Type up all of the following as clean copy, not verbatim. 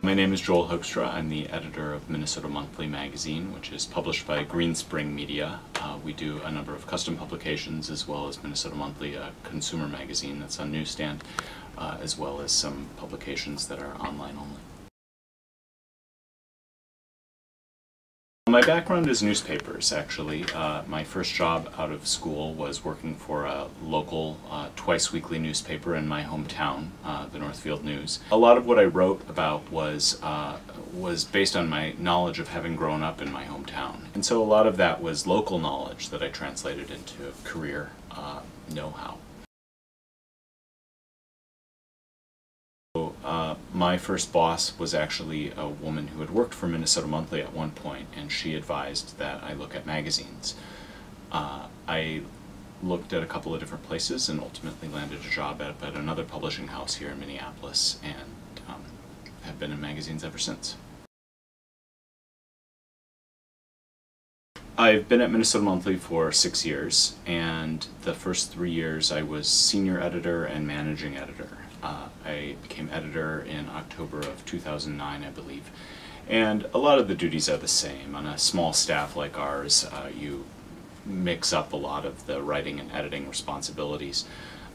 My name is Joel Hoekstra. I'm the editor of Minnesota Monthly magazine, which is published by Greenspring Media. We do a number of custom publications as well as Minnesota Monthly, a consumer magazine that's on newsstand, as well as some publications that are online only. My background is newspapers, actually. My first job out of school was working for a local twice-weekly newspaper in my hometown, the Northfield News. A lot of what I wrote about was based on my knowledge of having grown up in my hometown. And so a lot of that was local knowledge that I translated into career know-how. My first boss was actually a woman who had worked for Minnesota Monthly at one point, and she advised that I look at magazines. I looked at a couple of different places and ultimately landed a job at another publishing house here in Minneapolis, and have been in magazines ever since. I've been at Minnesota Monthly for 6 years, and the first 3 years I was senior editor and managing editor. I became editor in October of 2009, I believe. And a lot of the duties are the same. On a small staff like ours, you mix up a lot of the writing and editing responsibilities.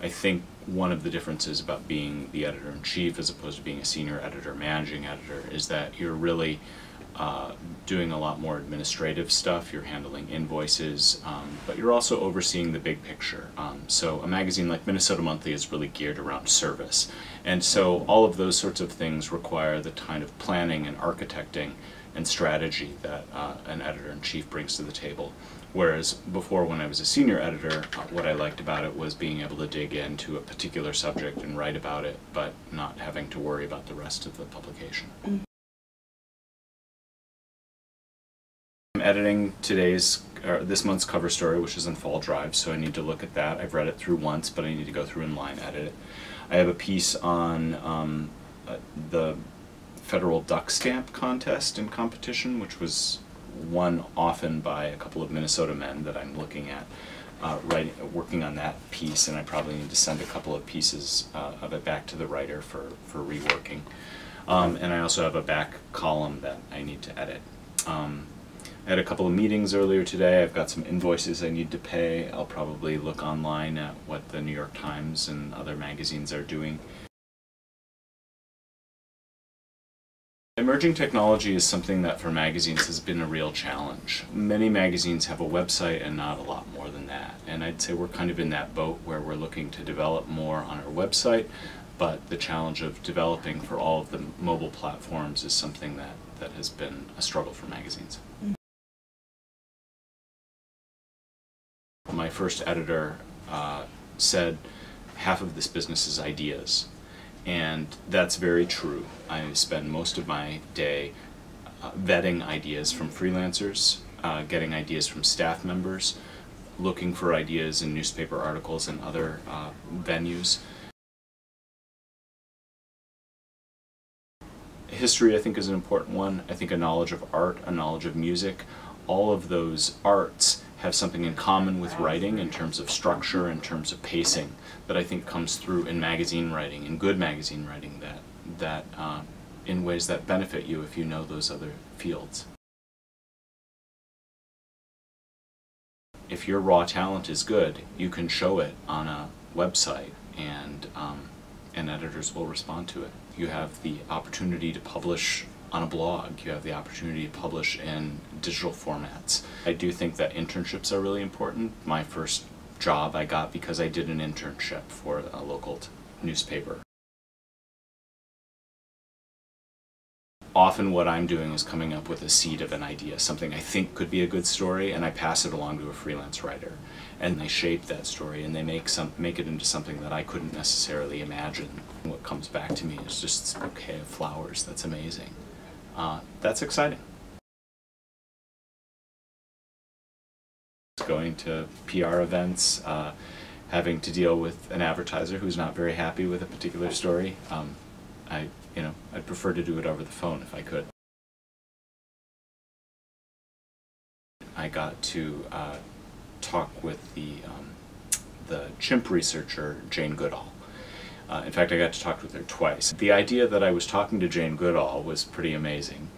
I think one of the differences about being the editor-in-chief as opposed to being a senior editor, managing editor, is that you're really doing a lot more administrative stuff. You're handling invoices, but you're also overseeing the big picture. So a magazine like Minnesota Monthly is really geared around service. And so all of those sorts of things require the kind of planning and architecting and strategy that an editor-in-chief brings to the table. Whereas before, when I was a senior editor, what I liked about it was being able to dig into a particular subject and write about it, but not having to worry about the rest of the publication. I'm editing this month's cover story, which is in Fall Drive, so I need to look at that. I've read it through once, but I need to go through and line edit it. I have a piece on the federal duck stamp contest and competition, which was won often by a couple of Minnesota men that I'm looking at, working on that piece, and I probably need to send a couple of pieces of it back to the writer for reworking. And I also have a back column that I need to edit. I had a couple of meetings earlier today. I've got some invoices I need to pay. I'll probably look online at what the New York Times and other magazines are doing. Emerging technology is something that for magazines has been a real challenge. Many magazines have a website and not a lot more than that. And I'd say we're kind of in that boat where we're looking to develop more on our website, but the challenge of developing for all of the mobile platforms is something that has been a struggle for magazines. My first editor said half of this business is ideas, and that's very true. I spend most of my day vetting ideas from freelancers, getting ideas from staff members, looking for ideas in newspaper articles and other venues. History, I think, is an important one. I think a knowledge of art, a knowledge of music, all of those arts have something in common with writing in terms of structure, in terms of pacing, that I think comes through in magazine writing, in good magazine writing, that in ways that benefit you if you know those other fields. If your raw talent is good, you can show it on a website, and editors will respond to it. You have the opportunity to publish on a blog. You have the opportunity to publish in digital formats. I do think that internships are really important. My first job I got because I did an internship for a local newspaper. Often what I'm doing is coming up with a seed of an idea, something I think could be a good story, and I pass it along to a freelance writer. And they shape that story, and they make it into something that I couldn't necessarily imagine. What comes back to me is just this bouquet of flowers that's amazing. That's exciting. Going to PR events, having to deal with an advertiser who's not very happy with a particular story. I'd prefer to do it over the phone if I could. I got to talk with the chimp researcher Jane Goodall. In fact, I got to talk with her twice. The idea that I was talking to Jane Goodall was pretty amazing.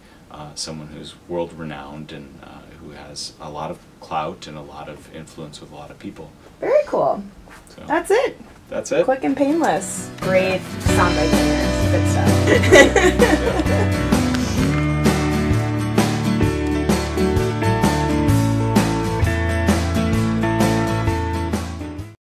Someone who's world-renowned and who has a lot of clout and a lot of influence with a lot of people. Very cool. So, That's it. that's it. Quick and painless. Great soundbite there. Good stuff.